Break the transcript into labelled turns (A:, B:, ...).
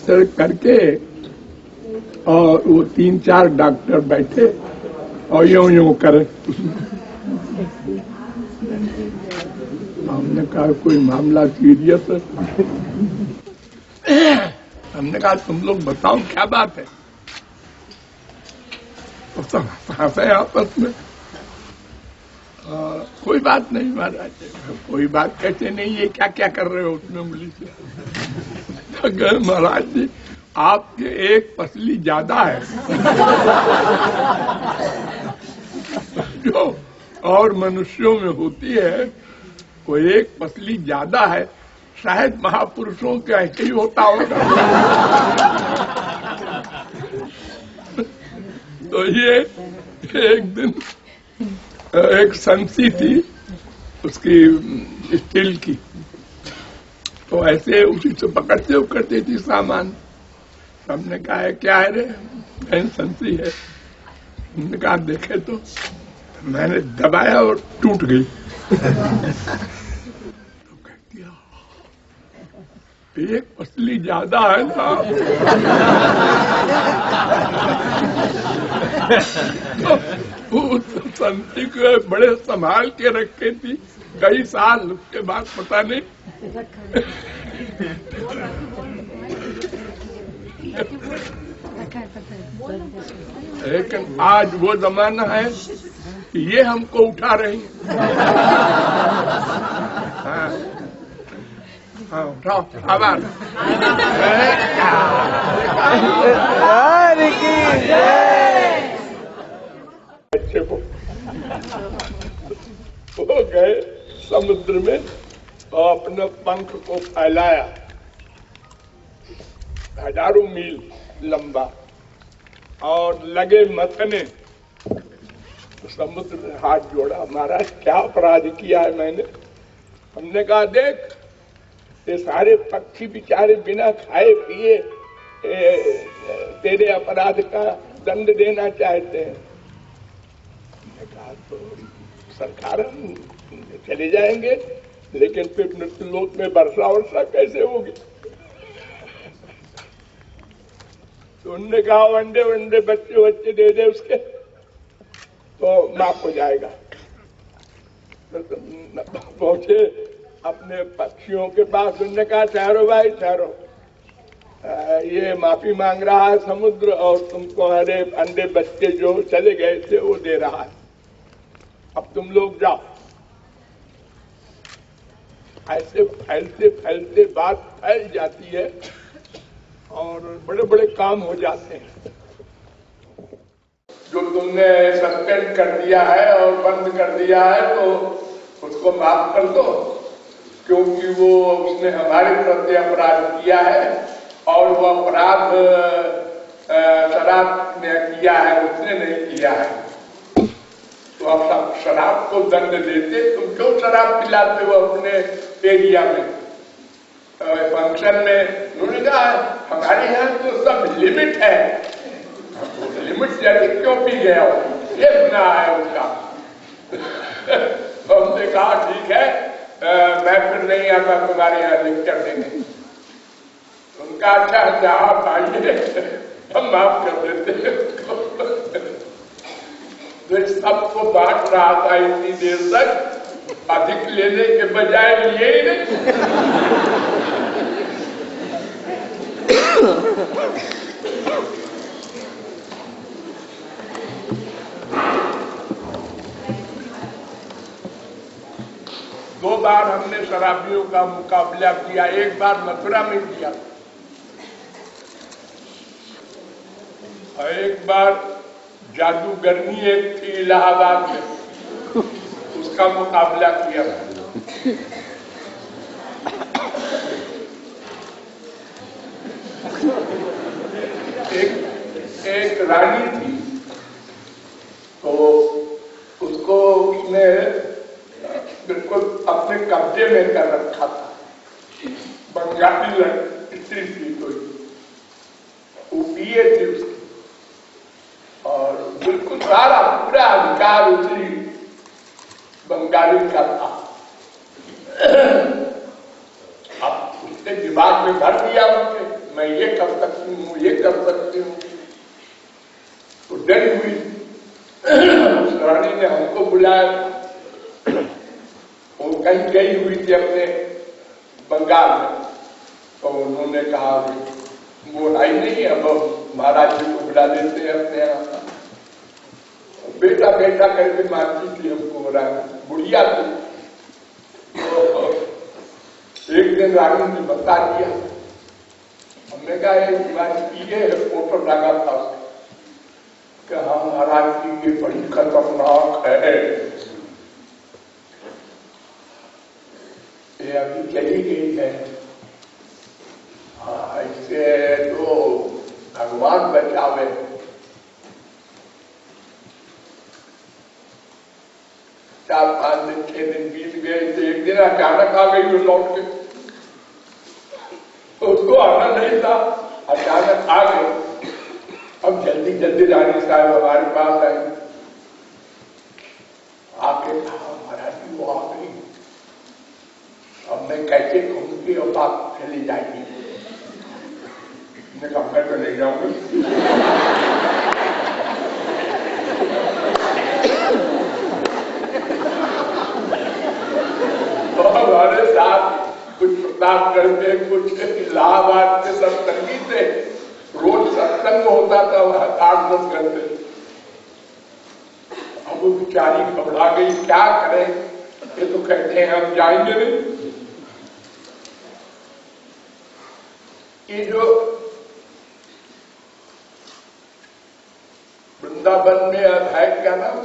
A: Register करके और वो 3-4 डॉक्टर बैठे और यूं करे। हमने कहा कोई मामला सीरियस है। हमने कहा तुम लोग बताओ क्या बात है। तो सब हंसे आपस में। कोई बात नहीं महाराज। कोई बात कैसे नहीं, ये क्या क्या कर रहे हो उसमें उंगली से। तो महाराज जी आपके एक पसली ज्यादा है जो और मनुष्यों में होती है, वो एक पसली ज्यादा है। शायद महापुरुषों के ऐसे ही होता होगा। तो ये एक दिन एक संसी थी उसकी स्टील की, तो ऐसे उसी से पकड़ते उकड़ते थी सामान। हमने कहा है क्या है रे, कहीं संसी है। हमने कहा देखे तो मैंने दबाया और टूट गई। तो कह दिया एक पसली ज्यादा है ना। तो उस संसी को बड़े संभाल के रखे थी कई साल, उसके बाद पता नहीं। लेकिन आज वो जमाना है कि ये हमको उठा रही है। हाँ उठाओ आवाज। बच्चे को वो गए समुद्र में और अपने पंख को फैलाया 1000 मील लंबा और लगे मथने। तो समुद्र ने हाथ जोड़ा, महाराज क्या अपराध किया है मैंने। हमने कहा देख ये सारे पक्षी बेचारे बिना खाए पिए तेरे अपराध का दंड देना चाहते हैं। हमने कहा तो सरकार हम चले जाएंगे, लेकिन फिर मृत्युलोक में वर्षा वर्षा कैसे होगी। तो उनने कहा अंडे वंडे बच्चे दे दे उसके तो माफ हो जाएगा। तो पहुंचे अपने पक्षियों के पास। उनने कहा ठहरो भाई ठहरो, ये माफी मांग रहा है समुद्र और तुमको हरे अंडे बच्चे जो चले गए थे वो दे रहा है, अब तुम लोग जाओ। ऐसे फैलते फैलते बात फैल जाती है और बड़े बड़े काम हो जाते हैं। जो तुमने सस्पेंड कर दिया है और बंद कर दिया है तो उसको माफ कर दो, क्योंकि वो उसने हमारे प्रति अपराध किया है और वो अपराध शराब ने किया है, उसने नहीं किया है। तो आप शराब को दंड देते, तुम क्यों शराब पिलाते हो अपने एरिया में फंक्शन में। उन्होंने कहा हमारे यहाँ तो सब लिमिट है, लिमिट जाके क्यों पी गया हो, ये सुना है उनका। तो हमने कहा ठीक है मैं फिर नहीं आता तुम्हारे यहाँ लेक्चर देने। उनका अच्छा आप आइए हम माफ कर देते। तो सबको बांट रहा था इतनी देर तक, अधिक लेने के बजाय लिए ही नहीं। दो बार हमने शराबियों का मुकाबला किया, एक बार मथुरा में किया और एक बार जादूगरनी एक थी इलाहाबाद में, उसका मुकाबला किया। एक रानी थी तो उसको उसने बिल्कुल अपने कब्जे में कर रखा था। बंगाली स्त्री थी कोई, वो बीए थी उसकी और बिल्कुल सारा पूरा अधिकार उसी बंगाली का था। अब उसने दिमाग में भर दिया उनके मैं ये कर सकती हूँ, ये कर सकती हूँ। तो डरी हुई उस रानी ने हमको बुलाया। वो कहीं गई हुई थी अपने बंगाल में, तो उन्होंने कहा वो आई नहीं, अब महाराज जी को बुला लेते हैं अपने यहाँ। बेटा बेटा करके मारती थी हमको, बुढ़िया थी। तो एक दिन रानी ने बता दिया, हमने कहा एक बात ये फोटो लगा था कि हाँ महाराज जी ये बड़ी खतरनाक है, ये अभी चली गई है। हाँ इससे तो भगवान बचावे। चार पांच दिन 6 दिन बीत गए थे। एक दिन अचानक आ गई वो लौट के, उसको आना नहीं था, अचानक आ गई। अब जल्दी जल्दी रानी साहब हमारे पास आई, आके कहा महाराज जी वो आ गई, अब मैं कैसे कहूँगी, अब आप चली जाएगी। मैं कहा मैं तो नहीं जाऊंगी। तो हमारे साथ कुछ प्रताप करते, कुछ इलाहाबाद के सत्संगी थे, रोज सत्संग होता था वहां 8-10 घंटे। अब वो बेचारी घबरा गई, क्या करें, ये तो कहते हैं हम जाएंगे नहीं। ये जो वृंदावन में है क्या नाम